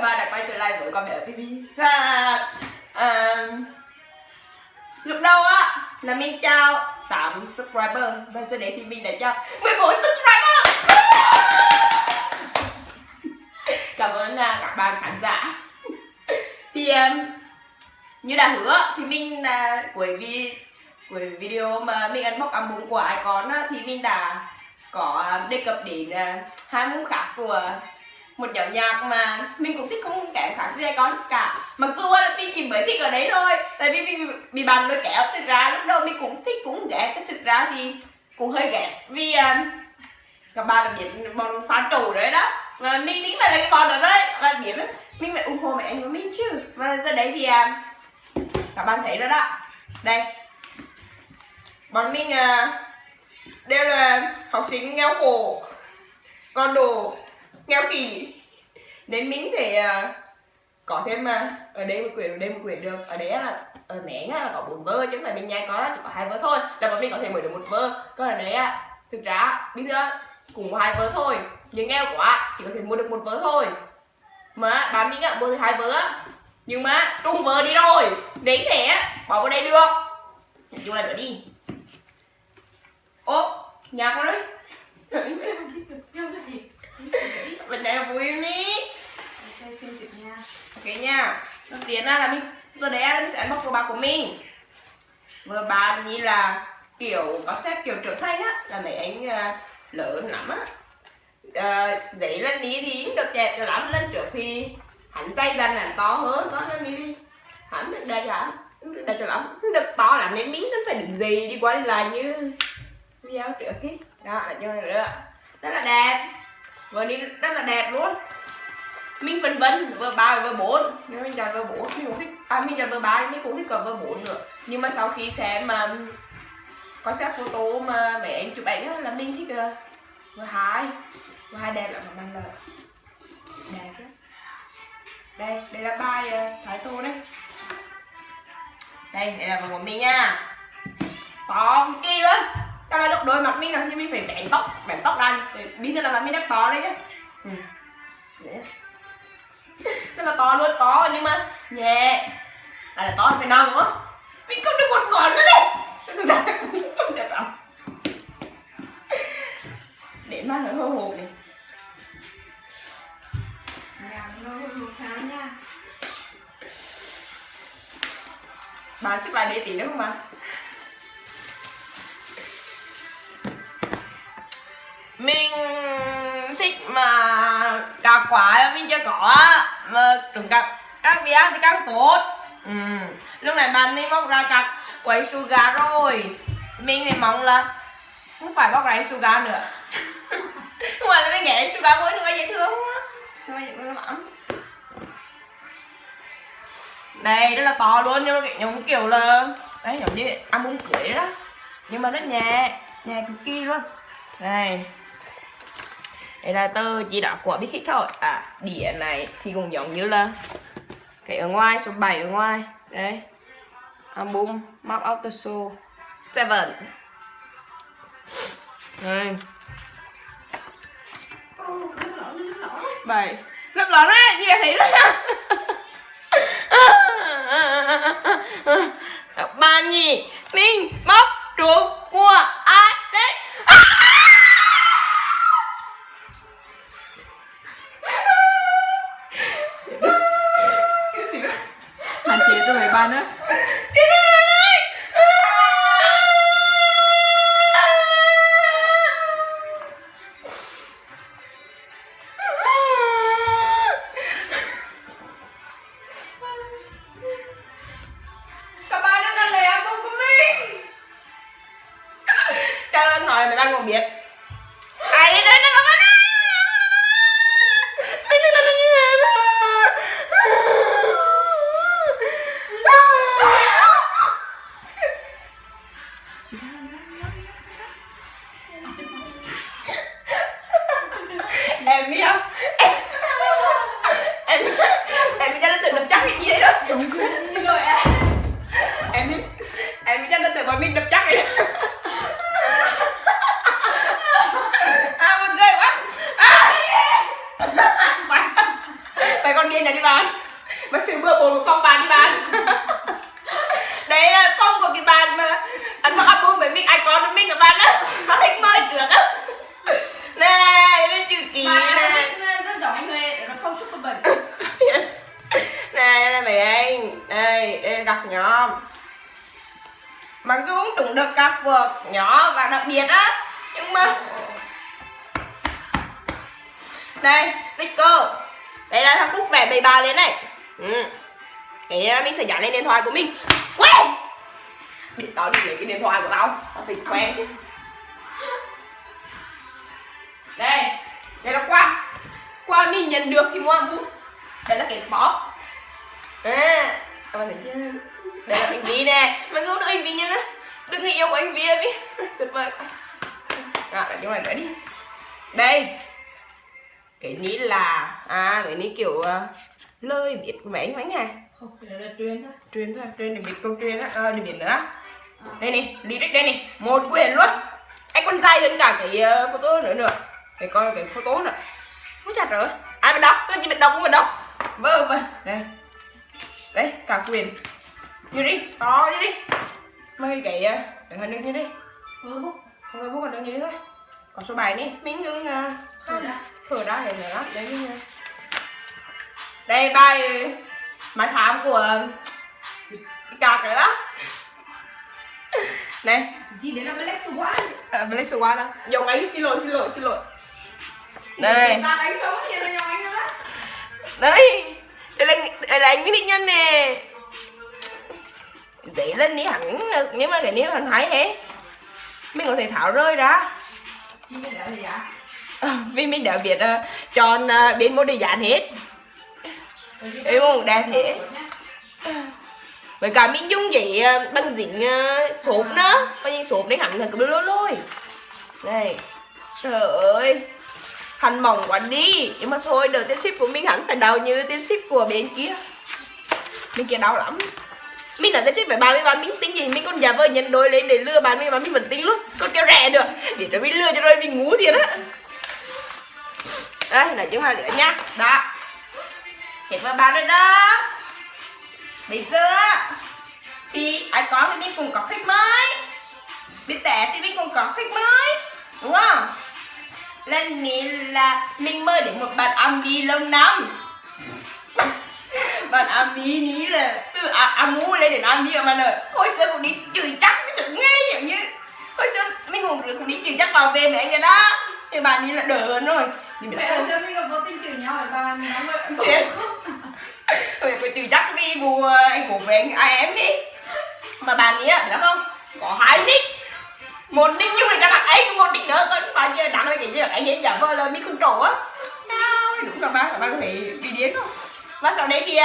bạn đã quay trở lại với con bé TV. Và lúc đầu á là mình chào 8 subscriber và giờ đấy thì mình đã chào 14 subscriber. Cảm ơn các bạn khán giả. Thì như đã hứa thì mình cuối video mà mình unbox album của Icon á, thì mình đã có đề cập đến hai môn khác của một nhóm nhạc mà mình cũng thích không kém khác gì Icon cả. Mặc dù là mình chỉ mới thích ở đấy thôi, tại vì mình bị bạn lôi kéo. Thực ra lúc đầu mình cũng thích cũng ghét, thực ra thì cũng hơi ghét vì các bạn đã biết bọn fan chủ đấy đó, và mình phải là cái bọn đó đấy, và biết đó mình phải ủng hộ mẹ anh của mình chứ. Và giờ đấy thì các bạn thấy rồi đó, đây bọn mình đều là học sinh nghèo khổ, con đồ nghèo khỉ, nên mình thể có thêm ở đây một quyển được. Ở đấy là ở mẹ là có 4 vơ chứ không phải bên nhà có chỉ có 2 vơ thôi, là bọn mình có thể mở được 1 vơ. Còn ở đấy thực ra bây giờ cũng có 2 vơ thôi, nhưng nghèo quá chỉ có thể mua được 1 vơ thôi. Mà bà mình mua được 2 vơ nhưng mà trung vơ đi rồi, đến thế bỏ vào đây được. Vô lại nữa đi. Ô, nhạc nó đấy. Mình này là vui đi. Ok nha. Đầu tiên là mình vừa đấy là mình sẽ unbox vở bạc của mình. Vở bạc như là kiểu concept kiểu trưởng thành á, là mấy anh lớn lắm á. Giấy lần ní thì được đẹp lắm, lần trước thì hắn dày dần hắn to hơn, có lần ní thì hắn được đẹp lắm, đẹp lắm, được to lắm nên mình không phải đứng gì đi qua đi lại như video trước ấy. Đó là cho nữa, rất là đẹp, vừa đi rất là đẹp luôn. Mình phân vân vở 3 và vở 4, nhưng mình chọn vở 4, mình cũng thích, mình chọn vở 3, mình cũng thích còn vở 4 nữa. Nhưng mà sau khi xem concept photo mà mấy anh chụp ảnh á, là mình thích vở 2. Vở 2 đẹp lắm, mà là đẹp đó. Đây là bài thái tô đấy. Đây là vở của mình nha, to cực kỳ luôn. Đó là gấp đôi mặt mình rồi, nhưng mình phải bén tóc ra. Bây giờ là mặt mình đang to đấy chứ. Rất là to luôn, to nhưng mà nhẹ. Là to phải nào nữa. Mình không được một ngón nữa đây. Không đẹp lắm. Để mà nó hồ hồ này. Bạn sức lại để tí nữa không bạn? Mình thích mà cà quả mình chưa có mà trùng các video thì càng tốt. Lúc này bạn mới bóc ra các quấy sugar rồi. Mình thì mong là không phải bóc ra sugar nữa. Không phải là mình ghé sugar với nữa, dễ thương quá. Dễ thương lắm. Đây rất là to luôn, nhưng mà giống kiểu là đấy, giống như album cưới đó, nhưng mà rất nhẹ cực kỳ luôn. Này, đây là tờ chỉ đạo của Big Hit thôi. Đĩa này thì cũng giống như là cái ở ngoài, số 7 ở ngoài. Đấy, album Map of the Soul 7. Đây 7 lấp lón đấy, như bạn thấy đó. Các bạn nhỉ, mình bóc trúng của ai đấy? Hạn chế tôi mấy bạn á. Nói là mấy bạn cũng biết ai đến đây nó các bạn ơi. mời con điên này đi bạn. Mà sự bừa bộn của Phong bạn đi bạn. Đấy là Phong của cái bạn mà anh mặc album với mình, ai con với mình các bạn á. Nó thích mời được á. Này, lên chữ ký này. Rất giỏi anh Huệ, nó không super bẩn. Này là mấy anh. Đây là cặp nhóm. Mặc dù cũng trúng được cặp cuộc nhỏ và đặc biệt á, nhưng mà đây sticker, đây là thằng Cúc vẽ bầy bà lên này. Cái mình sẽ dán lên điện thoại của mình. Quên, biết tao đi lấy cái điện thoại của tao phải quen chứ. Đây là quà mình nhận được khi mua album. Đây là cái bó. Các bạn thấy chưa? Đây là anh Vy nè. Mà không được anh Vy nha nó. Đừng người yêu của anh Vy đây Vy. Tuyệt vời. Để cho mày nữa đi. Đây. Cái ní là cái ní kiểu lời viết của mấy anh hà. Không, cái đó là truyền thôi. Truyền thôi, truyền để viết câu truyền á, để viết nữa. Đây này, lyric đây này, một quyển luôn. Anh còn dài hơn cả cái photo nữa. Để coi cái photo nữa. Ôi chặt rồi. Ai mà đọc, tôi chỉ biết đọc không mà đọc. Vâng. Đây, cả quyền. Như đi, to như đi. Mấy cái hình được như đi. Facebook. Không Facebook còn được như thế thôi. Có số bài đi, mình cứ khởi ra để nữa. Đấy như đây bài thám của cái cạc này đó. Này. Gì đấy là Black Swan. Black Swan đâu. Dòng ấy, xin lỗi. Đây. Ta đánh số thì là dòng anh đó. Đấy. Đây là anh Minh Nhân nè. Dễ lên đi hẳn, nhưng mà cái ní hẳn hái hết. Mình có thể tháo rơi ra. Vì mình đã biết chọn bên mô đề dán hết. Đúng không? Đẹp thế. Với cả mình dùng giấy băng dính xốp nữa. Băng dính xốp đấy hẳn là cứ lôi. Đây. Trời ơi. Hẳn mỏng quá đi. Nhưng mà thôi, đợt tiền ship của mình hẳn phải đau như tiền ship của bên kia. Bên kia đau lắm. Mình nói tiền ship phải 30 vạn, mình tính gì mình còn giả vờ nhận đôi lên để lừa 30 vạn mình vẫn tính luôn. Còn kêu rẻ được. Biết rồi mình lừa cho rồi mình ngu thiệt á. Đây, nói chung là nữa nha. Đó. Hết vào bạn rồi đó. Bây giờ thì ai có thì mình cũng có khách mới. Biết tẻ thì mình cũng có khách mới. Đúng không? Lần này là mình mời đến một bạn Ami lâu năm. Bạn Ami ní là từ Amu lên đến Ami mà bạn ơi. Hồi xưa cũng đi chửi chắc, nó ngay giống như hồi xưa mình cũng đi chửi chắc vào về với anh này đó. Thì bạn ní là đỡ hơn rồi. Mẹ hồi xưa mình còn vô tình chửi nhau với bà nói vậy. Rồi phải chửi chắc vì bù anh cổ về anh em đi. Mà bạn ní á, biết không? Có 2 nick. Một nick nhưng mà cho đặt ấy, một nick nữa còn bao nhiêu đắng là cái gì là anh em giả vờ là mình không trổ á. Sao đúng các bạn có thể bị điên không? Và sau đấy kia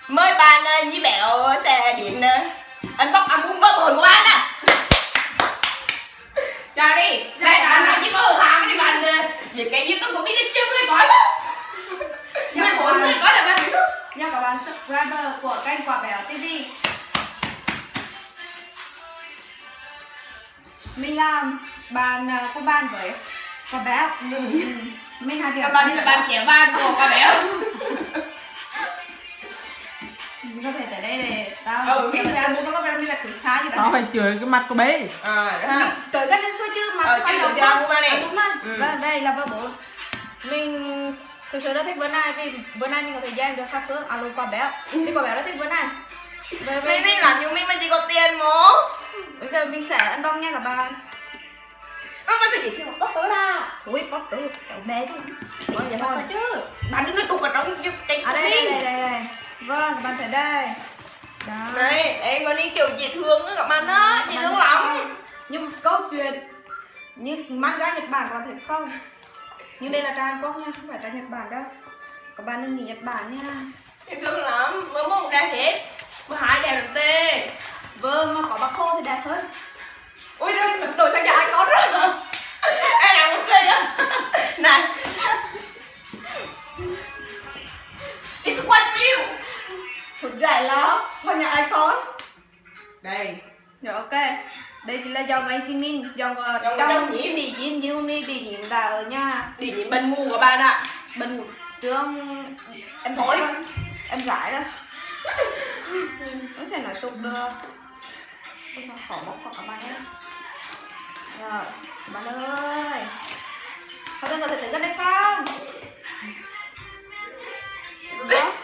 mời bạn Nhi Béo sẽ đến unbox album vỡ bồn của bạn à. Chào đi. Đây là Nhi Béo hàng đi bạn. Những cái YouTube của mình lên chưa người có đó. Mình muốn người có được bạn biết không? Xin chào các bạn subscriber của kênh Quả Béo TV. Mình làm bàn có bàn với Quả Béo. Mình hai việc. Các bạn đi là bạn kéo bàn của Quả Béo. Mình có thể tới đây để tao mình sẽ mua có mình là tuổi xa gì đó. Tao phải chửi cái mặt của bé. Tới gần thôi chứ mà chơi được chưa mua này. Đúng rồi. Và đây là vợ bố. Mình thực sự rất thích vợ này vì vợ này mình có thời gian được khám phá alo Quả Béo. Vì Quả Béo rất thích vợ này. Mình làm như mình mà chỉ có tiền mố. Bây giờ mình sẽ ăn bông nha các bạn. Bạn phải chỉ thêm một bóc tớ ra. Ui, bóc tớ, cái bé thôi. Bạn vậy thôi chứ. Bạn đừng nói tục ở trong cái đây. Vâng, các bạn thấy đây. Đó. Này, em có đi kiểu dễ thương á các bạn á, dễ thương lắm. Nhưng câu chuyện như manga Nhật Bản các bạn thấy không? Nhưng đây là trang Hàn Quốc nha, không phải trang Nhật Bản đâu. Các bạn đừng nghĩ Nhật Bản nha. Dễ thương lắm, mới một đẹp hết. Mới 2 đẹp lắm tê. Vâng, mà có bác khô thì đẹp hơn. Ui, đổi sang nhà anh con rồi. Em làm một cây á. Này. It's what for you. Thuộc giải lắm, vào nhà ai con. Đây. Rồi ok. Đây chính là dòng anh Jimin, dòng trong đi nhiễm như đi nhiễm đã ở nhà. Đi nhiễm bần mù của bạn ạ. Bần Trương em Thôi. em giải đó. Nó sẽ nói tục được. Ôi sao khó bóc của các bạn ấy. Rồi, các bạn ơi. Các bạn có thể tự đây không?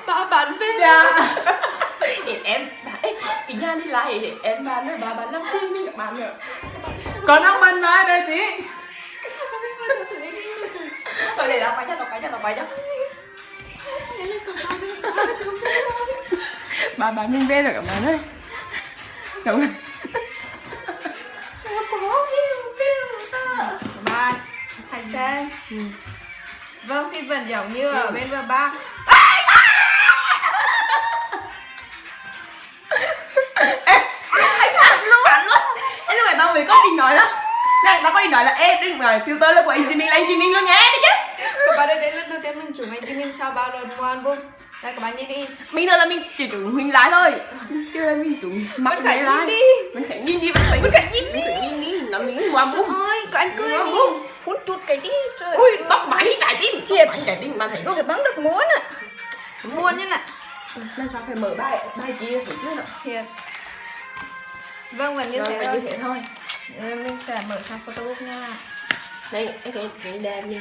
Ba bạn phim ra. Thì em cái nhà đi lại thì em bán rồi bà bán 5 phim với các bạn nữa. Còn ông bên nói đây chị. Thôi để tao quay cho. Bà bán mình về rồi các bạn ơi. Đúng rồi. Sao có phim ta. Các bạn, hãy xem. Vâng thì vẫn giống như ở bên ba. Phản luôn. Ê lúc này tao bị có đi nói đó. Này tao có đi nói là ê đừng nói filter lên của anh Jimin lên Jimin luôn nhé đi chứ. Các bạn đây lần đầu tiên mình chụp anh Jimin sau bao lần mua album. Đây các bạn nhìn đi. Mình nói là mình chỉ chủ huynh lái thôi. Chứ là mình chủ mặc Mình phải cái lái. nhìn đi. Mình phải nhìn đi, mình phải nhìn đi, nó miếng qua bún. Ôi, có anh cười đi. Hút chút cái đi. Trời Ui, tóc mày trái tim. Thiệt. Mày trái tim mà thấy không? Rồi bắn được muốn à. Buồn như này. Nên sao phải mở bài kia thấy chưa nào? Thiệt. Vâng, và như Rồi thế phải thôi. như thế thôi. Mình sẽ mở sang photobook nha. Đây, cái đẹp nha.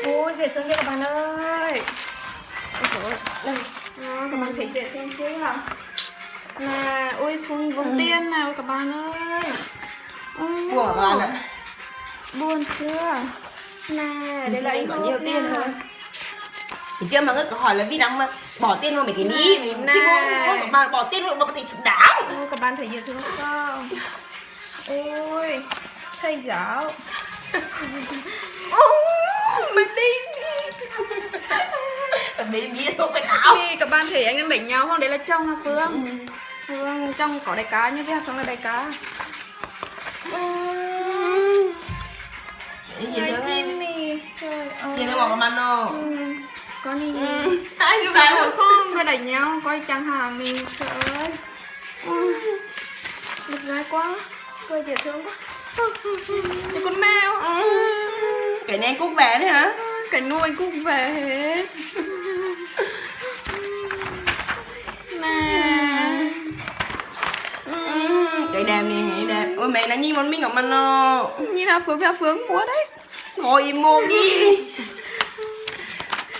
Ôi, dễ thương chưa các bạn ơi. Ôi trời ơi. Đây. Đó, các bạn thấy dễ thương chưa? Nè, ôi phun vùng tiên nào các bạn ơi. Buồn hả bạn ạ? Buồn chưa? Nè, đây là anh có nhiều tiền thôi. hơn. Thì chưa mà người cứ hỏi là vì đang mà bỏ tiền vào mấy cái ní thì Nè. buồn mà bỏ tiền vào có thể xứng đáng. Ôi, các bạn thấy dễ thương không? Ôi, thầy giáo. Mình đi. Tại vì biết không phải tao. Thì các bạn thấy anh em đánh nhau không? Đấy là chồng là Phương. Phương chồng có đại cá như thế không là đại cá. Gì nữa Chim nè. Trời ơi. Gì nữa mà ăn không? Có gì? Ai như Trời vậy ơi, không, người đánh nhau coi chẳng hàng mình. Trời ơi. Được dài quá. Cười dễ thương quá. Cái con mèo. Cái này cúc về đấy hả? Cái nuôi cũng về hết. Nè. Cái đẹp này, cái đẹp. Ôi mẹ nó nhìn món mình của mình nó. Nhìn là Phương múa đấy. Ngồi im ngồi đi.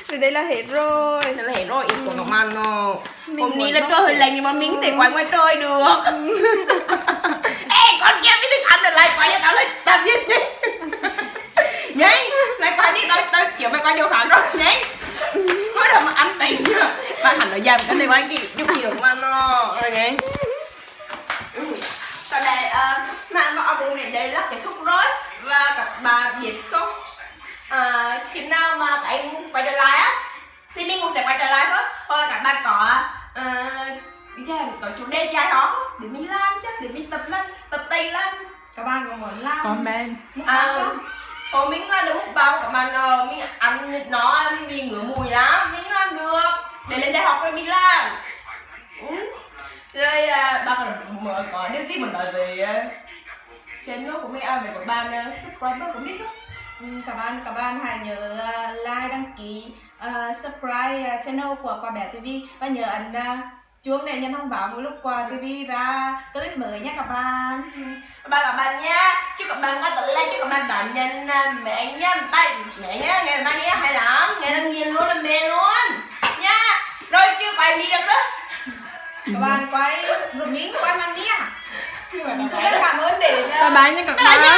Rồi đây là hết rồi. Thế là hết rồi, ít của Ngọc Anh nó. Mình Hôm nay muốn là bóc trời hơi tiền. lạnh nhưng mà mình thể quay ngoài trời được. Ê con kia mới thích ăn rồi lại quay cho tao lên tạm biệt đi. Nhanh, lại quay đi, tao chịu mày quay vô khác rồi, nhanh. Mới đầu mà ăn tiền chưa. Mà hẳn ở dầm cái này quay kì, giúp nhiều Ngọc Anh nó. Rồi nhanh. Còn đây, mà album này đây là kết thúc rồi. Và các bạn biết không, khi nào mà các em quay trở lại á thì mình cũng sẽ quay trở lại thôi. Hoặc là các bạn có chủ đề dài đó để mình làm chứ, để mình tập tay lên. Các bạn có muốn làm Comment. không? Mình là được mukbang các bạn, mình ăn nó mình vì ngứa mùi lắm, mình làm được để lên đại học rồi mình làm. Rồi bạn có điều gì muốn nói về channel của mình, về các bạn subscriber của mình không? Các bạn hãy nhớ like, đăng ký, subscribe channel của Quả Bé TV và nhớ ấn chuông để nhận thông báo mỗi lúc Quả TV ra clip mới nhé các bạn. Các bạn nha, chúc các bạn có tự lên, chúc các bạn đón nhận mẹ nha, tay mẹ nhá, ngày mai nhá hay lắm, ngày đang nghiền luôn là mẹ luôn nha. Rồi chưa quay đi được đó. Các bạn quay rồi mình quay mang đi à? Cứ cảm ơn để Bye bye nha các Bye bạn. nha.